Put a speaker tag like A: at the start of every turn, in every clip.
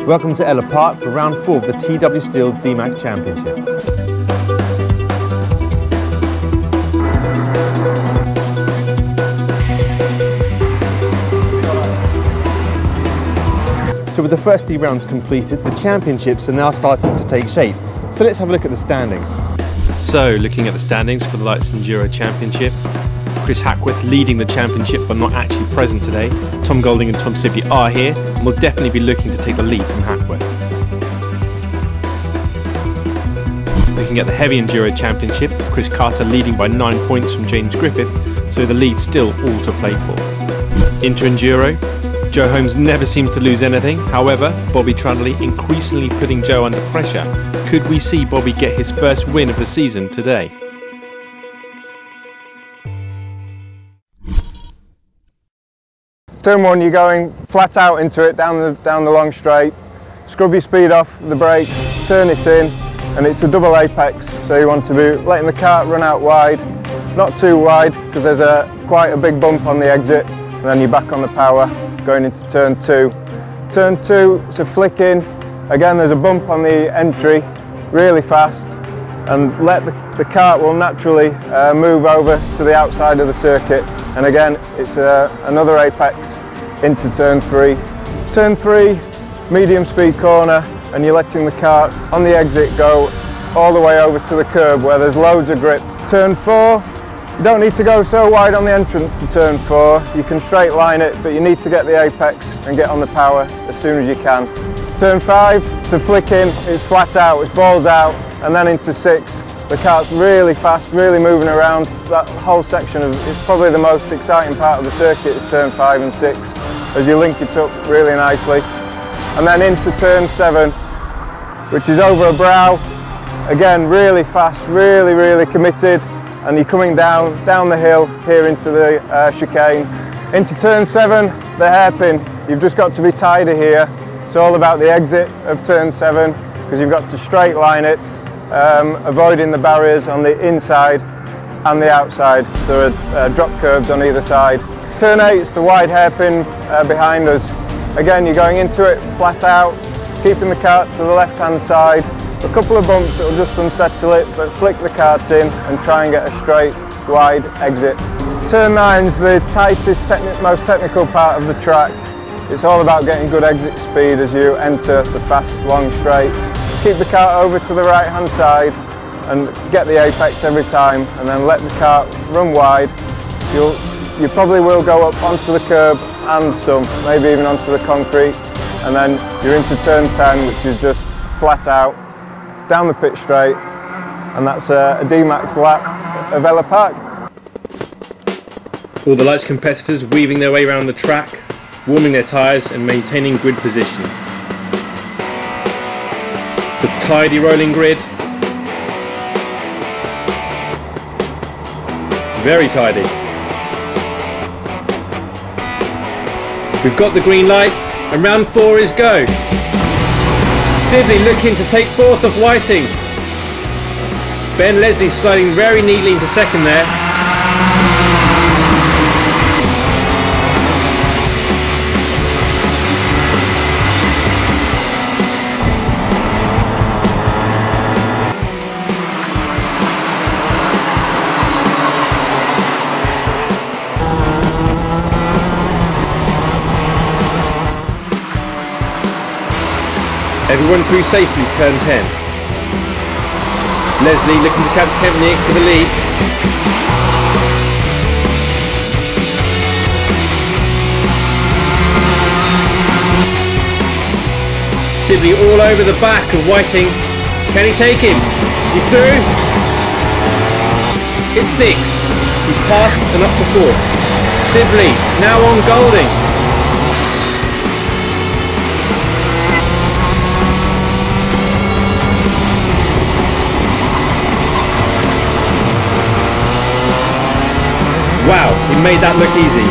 A: Welcome to Ellough Park for round 4 of the TW Steel DMAX Championship. So with the first 3 rounds completed, the championships are now starting to take shape. So let's have a look at the standings. So looking at the standings for the Lights Enduro Championship, Chris Hackworth leading the championship but not actually present today. Tom Golding and Tom Sibley are here and will definitely be looking to take the lead from Hackworth. Looking at the Heavy Enduro Championship, Chris Carter leading by 9 points from James Griffith, so the lead still all to play for. Inter Enduro, Joe Holmes never seems to lose anything, however, Bobby Trudley increasingly putting Joe under pressure. Could we see Bobby get his first win of the season today?
B: Turn 1, you're going flat out into it down the long straight, scrub your speed off the brakes, turn it in, and it's a double apex, so you want to be letting the kart run out wide, not too wide because there's quite a big bump on the exit, and then you're back on the power going into turn 2. Turn 2, it's a flick in, again there's a bump on the entry, really fast, and let the kart will naturally move over to the outside of the circuit, and again it's another apex into turn 3. Turn 3, medium speed corner, and you're letting the kart on the exit go all the way over to the curb where there's loads of grip. Turn 4, you don't need to go so wide on the entrance to turn 4, you can straight line it, but you need to get the apex and get on the power as soon as you can. Turn 5, it's a flick in, it's flat out, it's balls out, and then into 6, the kart's really fast, really moving around. That whole section it's probably the most exciting part of the circuit is turn 5 and 6, as you link it up really nicely. And then into turn 7, which is over a brow, again really fast, really committed, and you're coming down the hill here into the chicane. Into turn 7, the hairpin, you've just got to be tighter here. It's all about the exit of turn 7 because you've got to straight line it, avoiding the barriers on the inside and the outside. There are drop curves on either side. Turn 8 is the wide hairpin behind us. Again, you're going into it flat out, keeping the kart to the left hand side. A couple of bumps that will just unsettle it, but flick the kart in and try and get a straight, wide exit. Turn 9 is the tightest, most technical part of the track. It's all about getting good exit speed as you enter the fast, long straight. Keep the kart over to the right hand side and get the apex every time, and then let the kart run wide. You probably will go up onto the curb and some, maybe even onto the concrete, and then you're into turn 10, which is just flat out, down the pit straight, and that's a DMAX lap of Ellough Park.
A: All the Lights competitors weaving their way around the track, warming their tyres and maintaining grid position. It's a tidy rolling grid, very tidy. We've got the green light and round 4 is go. Sibley looking to take 4th of Whiting. Ben Leslie sliding very neatly into 2nd there. Everyone through safely, turn 10. Leslie looking to catch Kempnick for the lead. Sibley all over the back of Whiting. Can he take him? He's through. It sticks. He's passed and up to 4th. Sibley now on Golding. Wow, he made that look easy.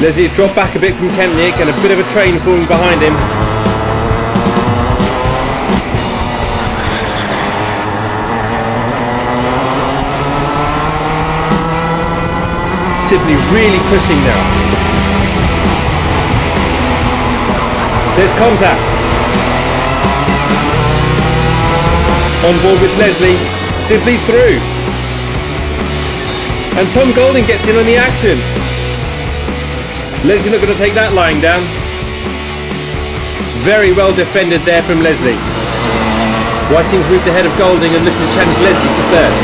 A: Leslie dropped back a bit from Kempnick and a bit of a train falling behind him. Sibley really pushing now. There's contact. On board with Leslie. Sibley's through. And Tom Golding gets in on the action. Leslie not going to take that lying down. Very well defended there from Leslie. Whiting's moved ahead of Golding and looking to challenge Leslie for third.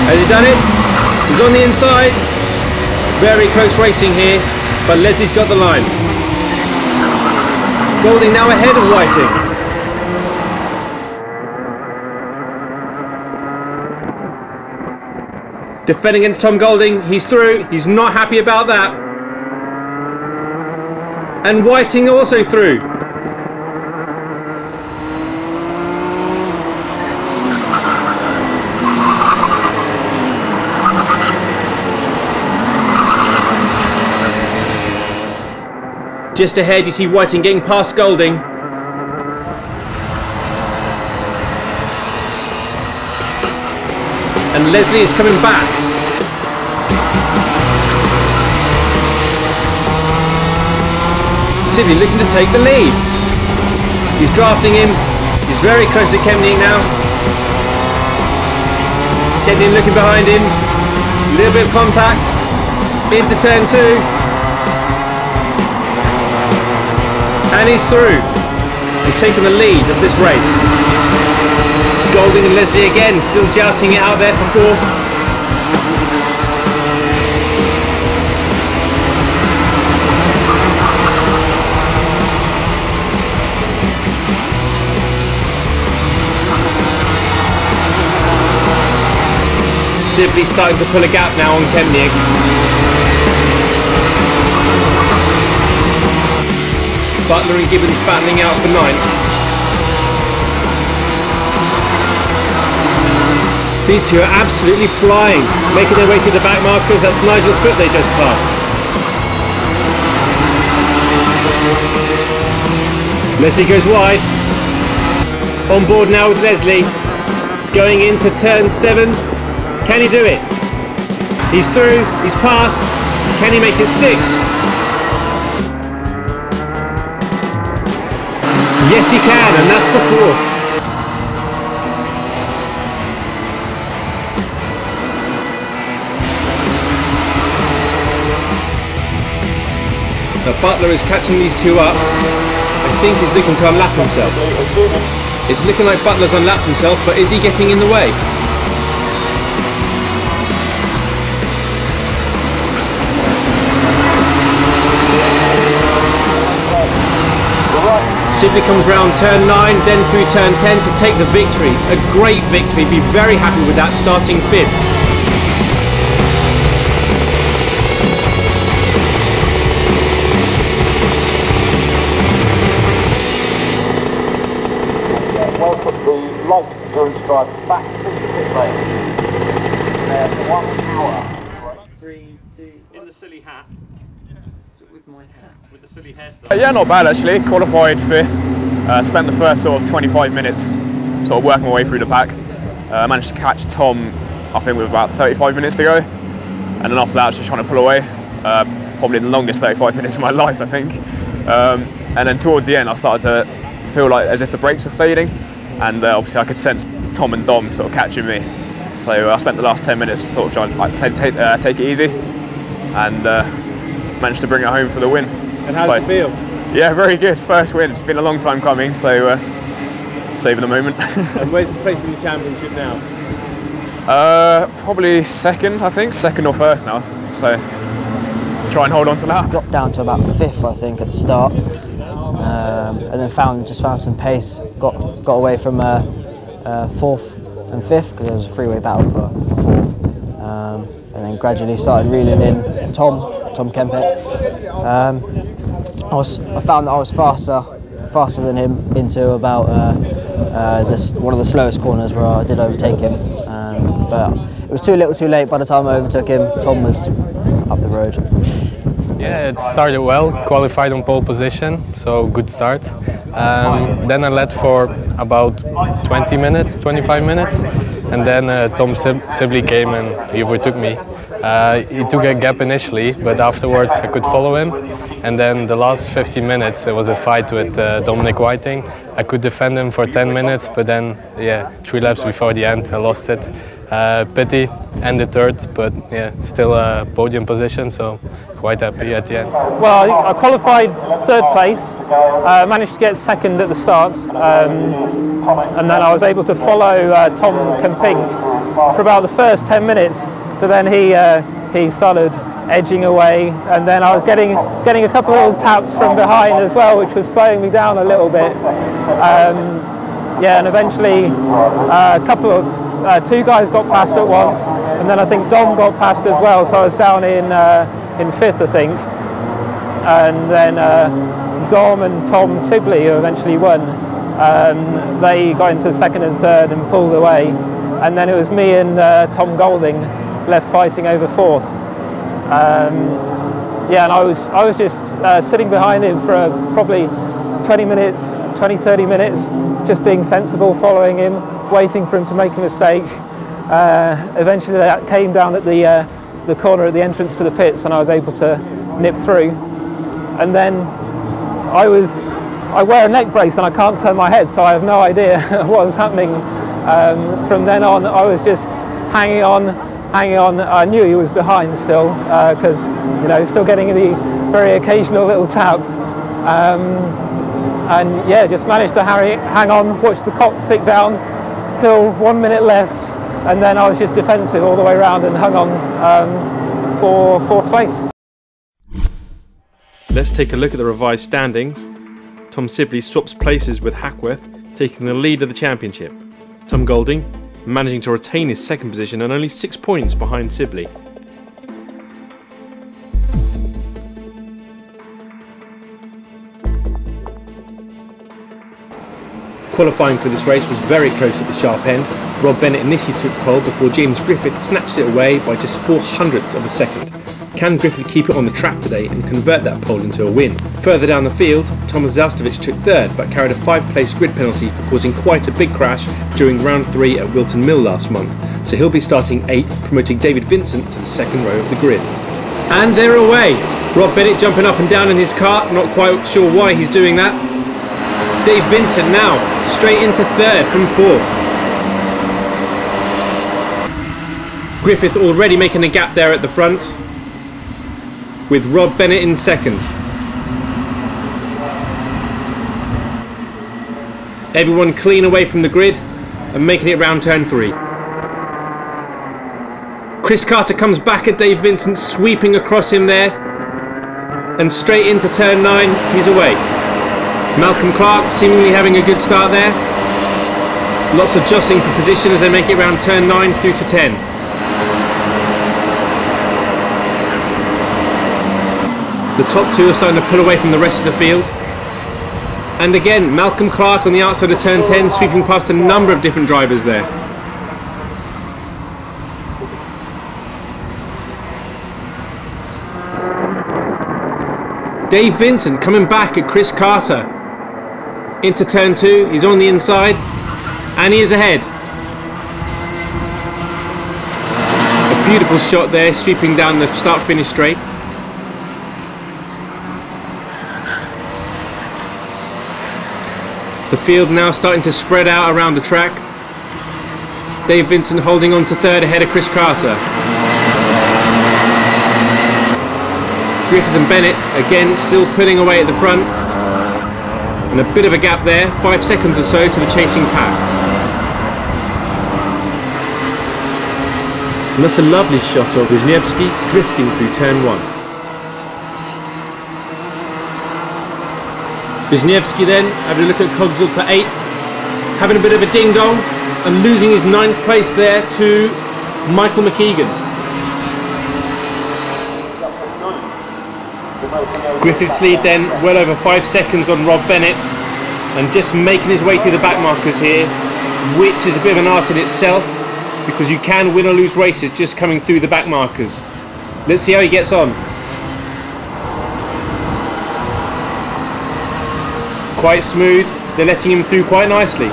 A: Has he done it? He's on the inside. Very close racing here, but Leslie's got the line. Golding now ahead of Whiting. Defending against Tom Golding, he's through, he's not happy about that. And Whiting also through. Just ahead you see Whiting getting past Golding. And Leslie is coming back. Sibley looking to take the lead. He's drafting him. He's very close to Kemney now. Kemney looking behind him. A little bit of contact. Into turn 2. And he's through. He's taken the lead of this race. Golding and Leslie again, still jousting it out there for fourth. Sibley starting to pull a gap now on Kemney. Butler and Gibbons battling out for 9th. These two are absolutely flying, making their way through the back markers. That's Nigel Foot they just passed. Leslie goes wide. On board now with Leslie. Going into turn 7. Can he do it? He's through, he's passed. Can he make it stick? Yes he can, and that's for 4th. Now Butler is catching these two up. I think he's looking to unlap himself. It's looking like Butler's unlapped himself, but is he getting in the way? Sibley comes round turn 9, then through turn 10 to take the victory. A great victory, be very happy with that, starting 5th.
C: Welcome the light endurance driver back to the pit lane. 1 hour.
D: 3, 2,
A: In the silly hat.
D: with my hat.
A: With the silly hairstyle.
E: Yeah, not bad actually. Qualified 5th. Spent the first sort of 25 minutes sort of working my way through the pack. Managed to catch Tom, I think, with about 35 minutes to go. And then after that, I was just trying to pull away. Probably the longest 35 minutes of my life, I think. And then towards the end, I started to feel like as if the brakes were fading. And obviously I could sense Tom and Dom sort of catching me. So I spent the last 10 minutes sort of trying to like, take it easy. And managed to bring it home for the win.
A: And how does it feel?
E: Yeah, very good. First win. It's been a long time coming, so saving the moment.
A: And where's his place in the championship now?
E: Probably 2nd, I think. 2nd or 1st now. So try and hold on to that.
D: Dropped down to about 5th, I think, at the start, and then found some pace. Got away from 4th and 5th because there was a freeway battle for 4th, and then gradually started reeling in Tom Kempet. I found that I was faster than him into about one of the slowest corners where I did overtake him, but it was too little too late by the time I overtook him. Tom was up the road.
F: Yeah, it started well, qualified on pole position, so good start. Then I led for about 20 minutes, 25 minutes, and then Tom Sibley came and he overtook me. He took a gap initially, but afterwards I could follow him. And then the last 15 minutes, it was a fight with Dominic Whiting. I could defend him for 10 minutes, but then, yeah, 3 laps before the end, I lost it. Pity, ended third, but yeah, still a podium position, so quite happy at the end.
G: Well, I qualified 3rd place, managed to get 2nd at the start, and then I was able to follow Tom Kemping for about the first 10 minutes, but then he started edging away, and then I was getting a couple of little taps from behind as well, which was slowing me down a little bit. Yeah, and eventually a couple of 2 guys got past at once, and then I think Dom got past as well, so I was down in 5th, I think. And then Dom and Tom Sibley, who eventually won, they got into 2nd and 3rd and pulled away, and then it was me and Tom Golding left fighting over 4th. Yeah, and I was just sitting behind him for probably 20 minutes, 20-30 minutes, just being sensible, following him, waiting for him to make a mistake. Eventually that came down at the corner at the entrance to the pits, and I was able to nip through. And then I wear a neck brace and I can't turn my head, so I have no idea what was happening. From then on, I was just hanging on. I knew he was behind still, because still getting the very occasional little tap. And yeah, just managed to hang on, watch the clock tick down till 1 minute left, and then I was just defensive all the way around and hung on for 4th place.
A: Let's take a look at the revised standings. Tom Sibley swaps places with Hackworth, taking the lead of the championship. Tom Golding managing to retain his 2nd position and only 6 points behind Sibley. Qualifying for this race was very close at the sharp end. Rob Bennett initially took pole before James Griffith snatched it away by just 0.04 of a second. Can Griffith keep it on the track today and convert that pole into a win? Further down the field, Thomas Zalstovic took 3rd but carried a 5-place grid penalty for causing quite a big crash during round 3 at Wilton Mill last month, so he'll be starting 8th, promoting David Vincent to the 2nd row of the grid. And they're away! Rob Bennett jumping up and down in his car, not quite sure why he's doing that. Dave Vincent now straight into 3rd from 4th. Griffith already making a gap there at the front, with Rob Bennett in 2nd. Everyone clean away from the grid and making it round turn 3. Chris Carter comes back at Dave Vincent, sweeping across him there, and straight into turn 9, he's away. Malcolm Clark seemingly having a good start there. Lots of jostling for position as they make it round turn 9 through to 10. The top 2 are starting to pull away from the rest of the field. And again, Malcolm Clark on the outside of turn 10, sweeping past a number of different drivers there. Dave Vincent coming back at Chris Carter into turn 2, he's on the inside and he is ahead. A beautiful shot there, sweeping down the start-finish straight. The field now starting to spread out around the track. Dave Vincent holding on to 3rd ahead of Chris Carter. Griffith and Bennett again still pulling away at the front, and a bit of a gap there, 5 seconds or so to the chasing pack. And that's a lovely shot of Wisniewski drifting through turn 1. Wisniewski then having a look at Cogswell for 8, having a bit of a ding dong and losing his 9th place there to Michael McKeegan. Griffith's lead then well over 5 seconds on Rob Bennett, and just making his way through the back markers here, which is a bit of an art in itself because you can win or lose races just coming through the back markers. Let's see how he gets on. Quite smooth, they're letting him through quite nicely.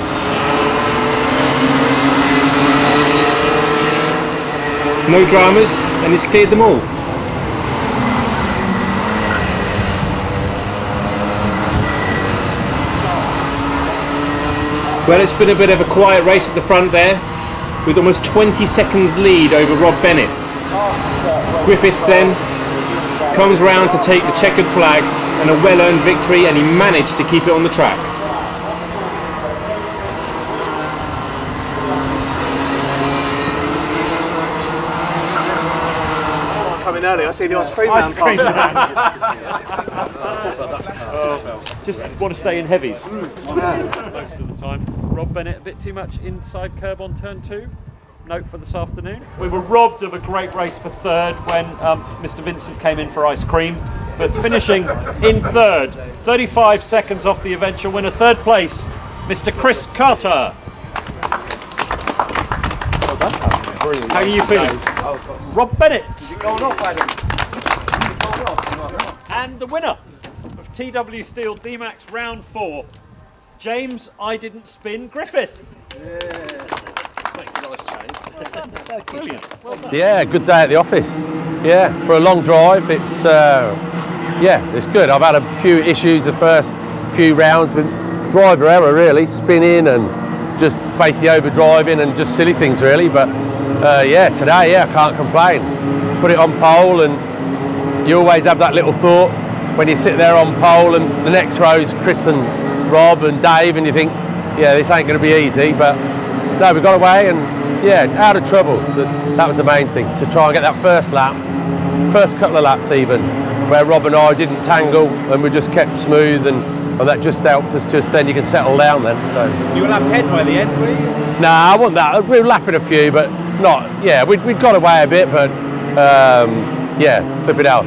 A: No dramas, and he's cleared them all. Well, it's been a bit of a quiet race at the front there, with almost 20 seconds lead over Rob Bennett. Griffiths then comes round to take the checkered flag and a well-earned victory, and he managed to keep it on the track.
H: Coming early, I see the ice cream man
I: Just want to stay in heavies most of the time. Rob Bennett a bit too much inside curb on turn 2. Note for this afternoon. We were robbed of a great race for third when Mr. Vincent came in for ice cream, but finishing in third, 35 seconds off the eventual winner. Third place, Mr. Chris Carter. How are you feeling? Rob Bennett. And the winner of TW Steel DMAX round 4, James I Didn't Spin Griffith. Makes a nice change. Brilliant. Well done.
J: Yeah, good day at the office. Yeah, for a long drive, it's it's good. I've had a few issues the first few rounds with driver error, really, spinning and just basically overdriving and just silly things, really. But today, I can't complain. Put it on pole, and you always have that little thought when you sit there on pole and the next row's Chris and Rob and Dave, and you think, yeah, this ain't going to be easy. But no, we got away, and out of trouble. That was the main thing, to try and get that first lap, first couple of laps even, where Rob and I didn't tangle and we just kept smooth, and that just helped us. Just then you can settle down then. So
A: You were lap ahead by the end, were you?
J: Nah, I wasn't that. We were lapping a few, but not. Yeah, we'd got away a bit, but flip it out.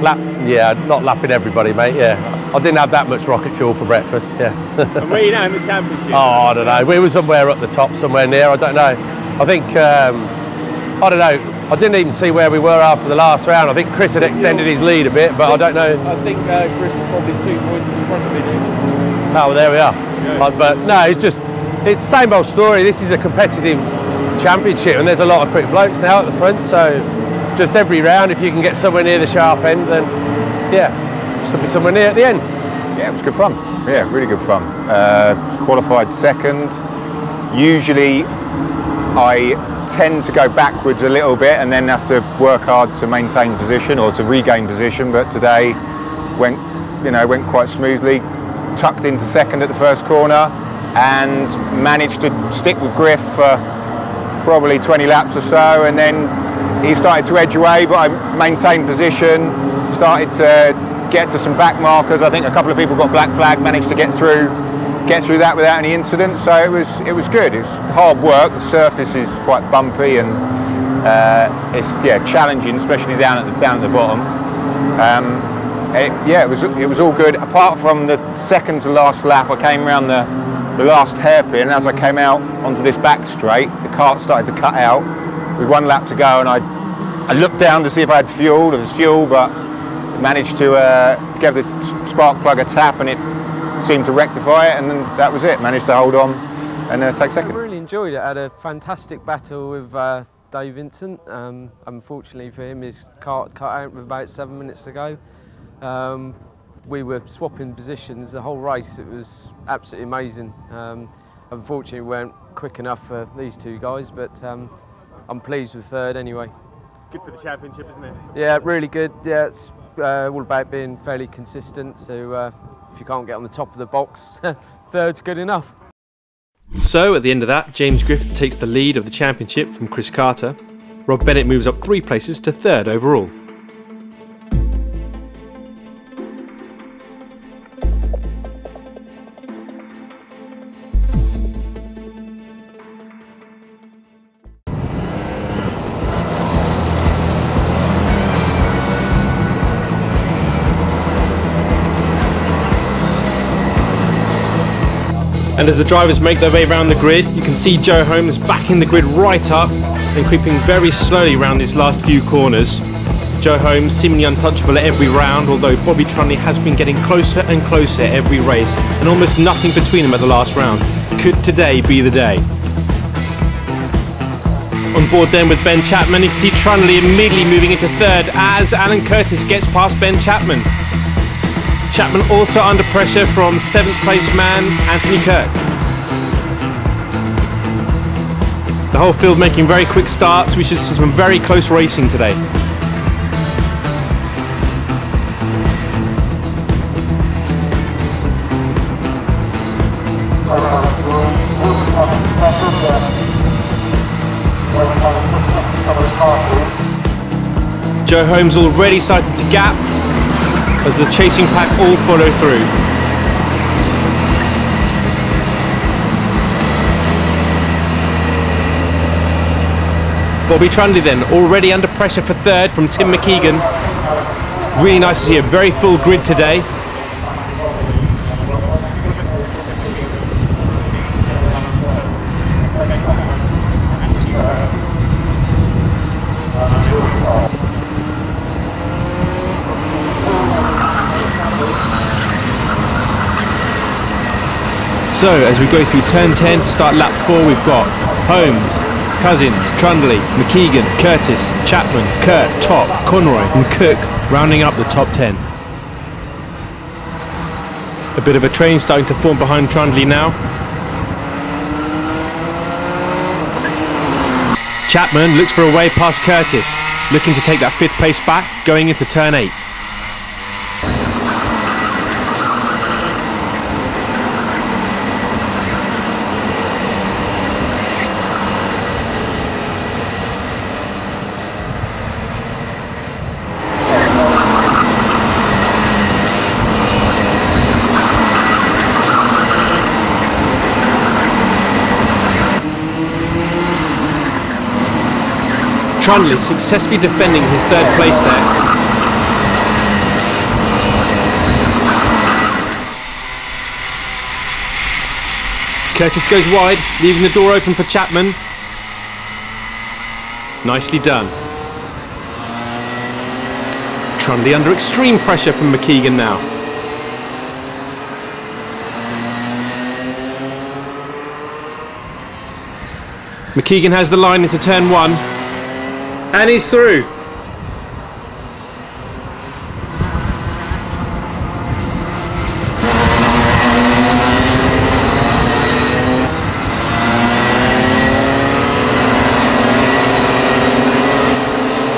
J: Not lapping everybody, mate. Yeah. I didn't have that much rocket fuel for breakfast. Yeah.
A: And where are you now in the championship?
J: Oh, I don't know. We were somewhere up the top, somewhere near. I don't know. I think I don't know. I didn't even see where we were after the last round. I think Chris had extended his lead a bit, but I don't know.
I: I think Chris is probably 2 points in front of me.
J: Oh, well, there we are. But no, it's the same old story. This is a competitive championship, and there's a lot of quick blokes now at the front. So just every round, if you can get somewhere near the sharp end, then should be somewhere near at the end.
K: Yeah, it was good fun. Yeah, really good fun. Qualified second. Usually I tend to go backwards a little bit and then have to work hard to maintain position or to regain position, but today went quite smoothly. Tucked into second at the first corner and managed to stick with Griff for probably 20 laps or so, and then he started to edge away, but I maintained position, started to get to some back markers. I think a couple of people got black flag, managed to get through that without any incident. So it was good. It's hard work. The surface is quite bumpy and it's challenging, especially down at the bottom. It was all good. Apart from the second to last lap, I came around the last hairpin. As I came out onto this back straight, the cart started to cut out with 1 lap to go, and I looked down to see if I had fuel. There was fuel, but managed to give the spark plug a tap, and it seemed to rectify it, and then that was it. Managed to hold on and take second.
L: I really enjoyed it. I had a fantastic battle with Dave Vincent. Unfortunately for him, his cart cut out with about 7 minutes to go. We were swapping positions the whole race. It was absolutely amazing. Unfortunately, we weren't quick enough for these two guys, but I'm pleased with third anyway.
A: Good for the championship, isn't it?
L: Yeah, really good. Yeah, it's all about being fairly consistent. So if you can't get on the top of the box, third's good enough.
A: So at the end of that, James Griffith takes the lead of the championship from Chris Carter. Rob Bennett moves up 3 places to third overall. And as the drivers make their way around the grid, you can see Joe Holmes backing the grid right up and creeping very slowly around these last few corners. Joe Holmes seemingly untouchable at every round, although Bobby Trunley has been getting closer and closer every race, and almost nothing between them at the last round. Could today be the day? On board then with Ben Chapman, you can see Trundley immediately moving into third as Alan Curtis gets past Ben Chapman. Chapman also under pressure from 7th place man Anthony Kirk. The whole field making very quick starts. We should see some very close racing today. Joe Holmes already started to gap as the chasing pack all follow through. Bobby Trundley then already under pressure for third from Tim McKeegan. Really nice to see a very full grid today. So as we go through turn 10 to start lap 4, we've got Holmes, Cousins, Trundley, McKeegan, Curtis, Chapman, Kurt, Top, Conroy and Cook rounding up the top 10. A bit of a train starting to form behind Trundley now. Chapman looks for a way past Curtis, looking to take that 5th place back going into turn 8. Trundley successfully defending his 3rd place there. Curtis goes wide, leaving the door open for Chapman. Nicely done. Trundley under extreme pressure from McKeegan now. McKeegan has the line into turn 1. And he's through.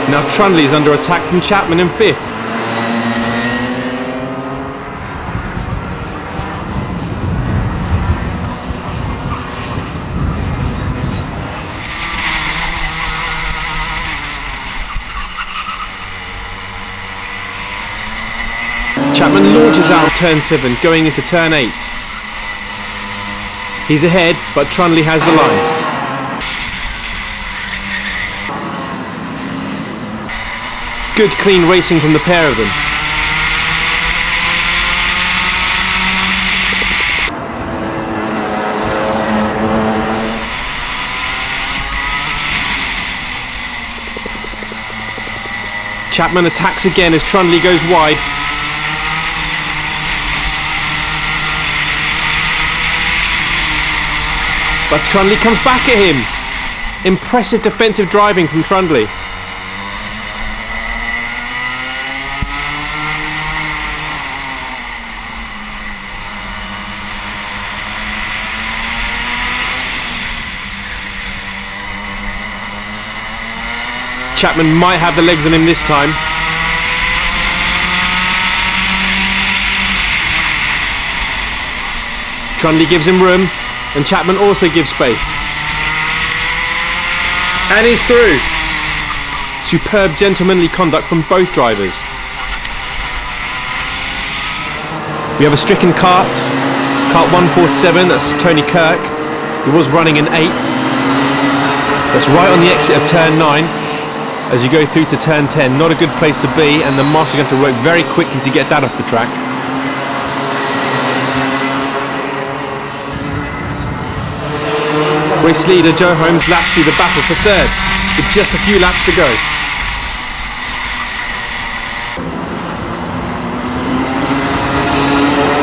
A: Now Trundley is under attack from Chapman in 5th. Chapman launches out of turn 7 going into turn 8. He's ahead, but Trundley has the line. Good clean racing from the pair of them. Chapman attacks again as Trundley goes wide. But Trundley comes back at him. Impressive defensive driving from Trundley. Chapman might have the legs on him this time. Trundley gives him room. And Chapman also gives space. And he's through. Superb gentlemanly conduct from both drivers. We have a stricken kart. Kart 147, that's Tony Kirk. He was running in 8th. That's right on the exit of turn 9. As you go through to turn 10, not a good place to be, and the master's going to work very quickly to get that off the track. Race leader Joe Holmes laps through the battle for 3rd, with just a few laps to go.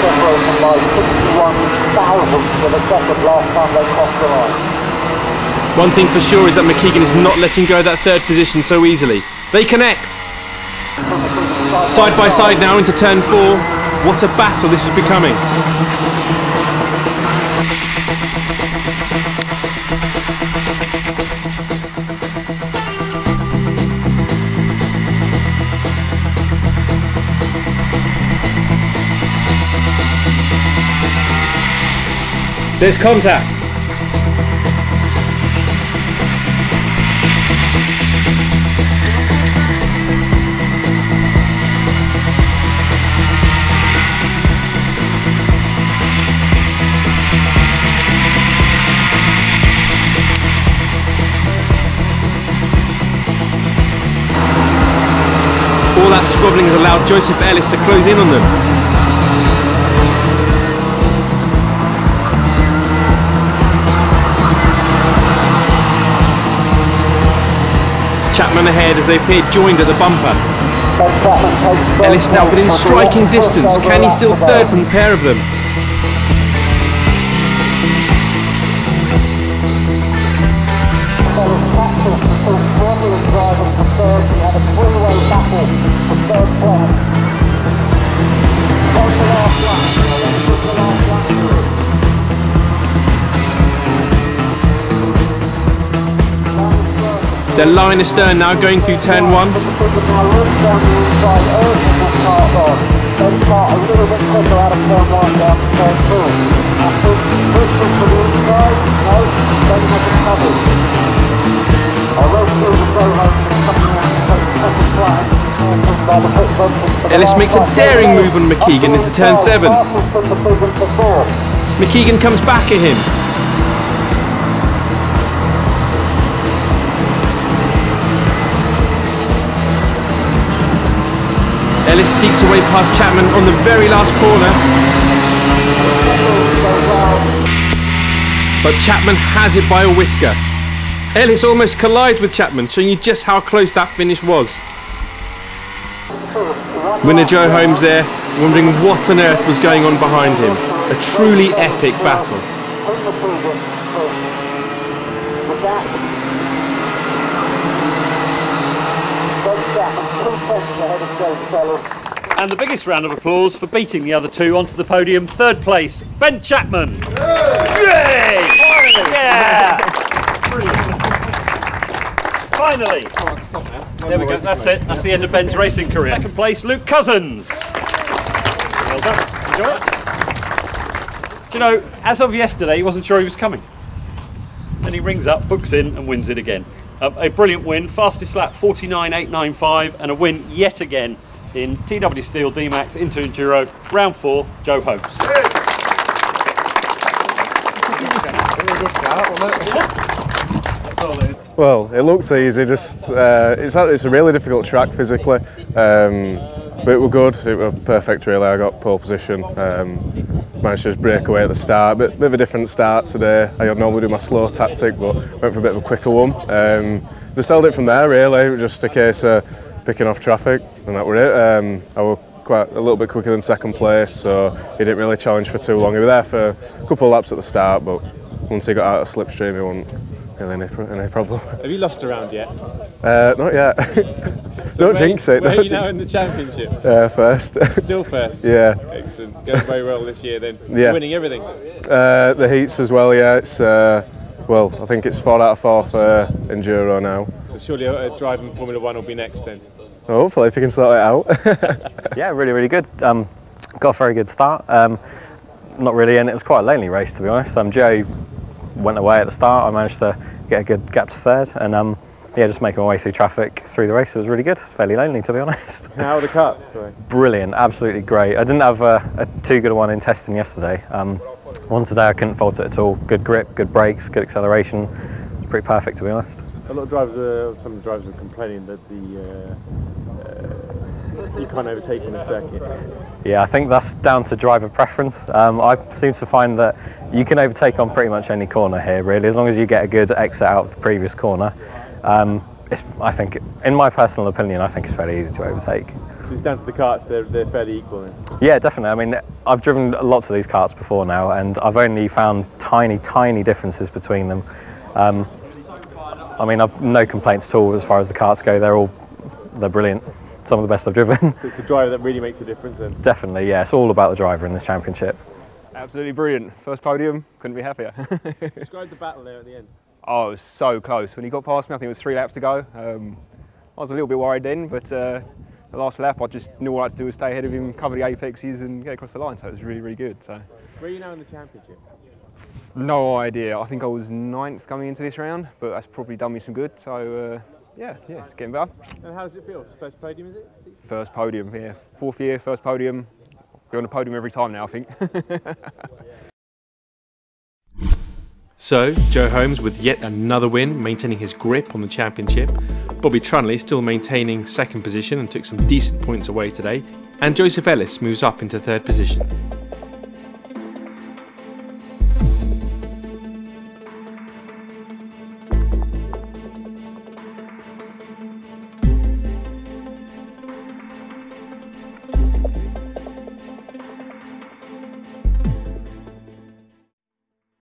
C: Separated by 61 thousandths of a second last time they crossed the line.
A: One thing for sure is that McKeegan is not letting go of that third position so easily. They connect. Side by side now into turn 4. What a battle this is becoming. There's contact. All that squabbling has allowed Joseph Ellis to close in on them. Chapman ahead as they appear joined at the bumper. Ellis now within striking distance. Can he steal third from the pair of them? They're line astern now going through turn 1. Ellis makes a daring move on McKeegan into turn 7. McKeegan comes back at him. Ellis seeks away past Chapman on the very last corner. But Chapman has it by a whisker. Ellis almost collides with Chapman, showing you just how close that finish was. Winner Joe Holmes there, wondering what on earth was going on behind him. A truly epic battle.
I: And the biggest round of applause for beating the other two onto the podium. Third place, Ben Chapman. Yay! Yeah! Finally! There we go, that's it. That's the end of Ben's racing career. Second place, Luke Cousins. Well done. Enjoy it. Do you know, as of yesterday, he wasn't sure he was coming. Then he rings up, books in, and wins it again. A brilliant win, fastest lap 49.895, and a win yet again in TW Steel DMAX into Enduro, round 4, Joe Holmes.
B: Well, it looked easy, just it's a really difficult track physically, but it was good, it was perfect really. I got pole position, managed to just break away at the start, bit of a different start today. I normally do my slow tactic, but went for a bit of a quicker one. Just held it from there really, it was just a case of picking off traffic, and that were it. I was quite a little bit quicker than second place, so he didn't really challenge for too long. He was there for a couple of laps at the start, but once he got out of slipstream, he wasn't really any problem.
M: Have you lost a round yet?
B: Not yet.
M: So
B: don't jinx it.
M: Where are you now in the championship?
B: First.
M: Still first?
B: Yeah.
M: Excellent. Going very well this year then.
B: Yeah.
M: Winning everything?
B: The heats as well, yeah. It's well, I think it's 4 out of 4 for Enduro now.
M: So surely a driving Formula 1 will be next then?
B: Hopefully, if you can sort it out.
N: Yeah, really good. Got a very good start. Not really, and it was quite a lonely race to be honest. Joe went away at the start. I managed to get a good gap to third, and yeah, just making my way through traffic through the race. It was really good. It's fairly lonely to be honest.
B: How are the karts doing?
N: Brilliant, absolutely great. I didn't have a too good a one in testing yesterday. One today I couldn't fault it at all. Good grip, good brakes, good acceleration. It's pretty perfect to be honest.
M: A lot of drivers, some drivers are complaining that you can't overtake in a circuit.
N: Yeah, I think that's down to driver preference. I seem to find that you can overtake on pretty much any corner here, really, as long as you get a good exit out of the previous corner. I think, in my personal opinion, I think it's fairly easy to overtake.
M: So it's down to the karts, they're fairly equal then?
N: Yeah, definitely. I mean, I've driven lots of these karts before now, and I've only found tiny differences between them. I mean, I've no complaints at all as far as the karts go. They're brilliant. Some of the best I've driven.
M: So it's the driver that really makes the difference then?
N: Definitely, yeah. It's all about the driver in this championship.
O: Absolutely brilliant. First podium, couldn't be happier.
M: Describe the battle there at the end.
O: Oh, it was so close. When he got past me, I think it was 3 laps to go. I was a little bit worried then, but the last lap, I just knew all I had to do was stay ahead of him, cover the apexes and get across the line, so it was really, really good. So.
M: Where are you now in the championship?
O: No idea. I think I was 9th coming into this round, but that's probably done me some good. So yeah, it's getting better.
M: And how does it feel? It's the first podium, is it?
O: First podium, yeah. 4th year, first podium. Be on the podium every time now, I think.
A: So, Joe Holmes with yet another win, maintaining his grip on the championship. Bobby Trunley still maintaining 2nd position and took some decent points away today. And Joseph Ellis moves up into 3rd position.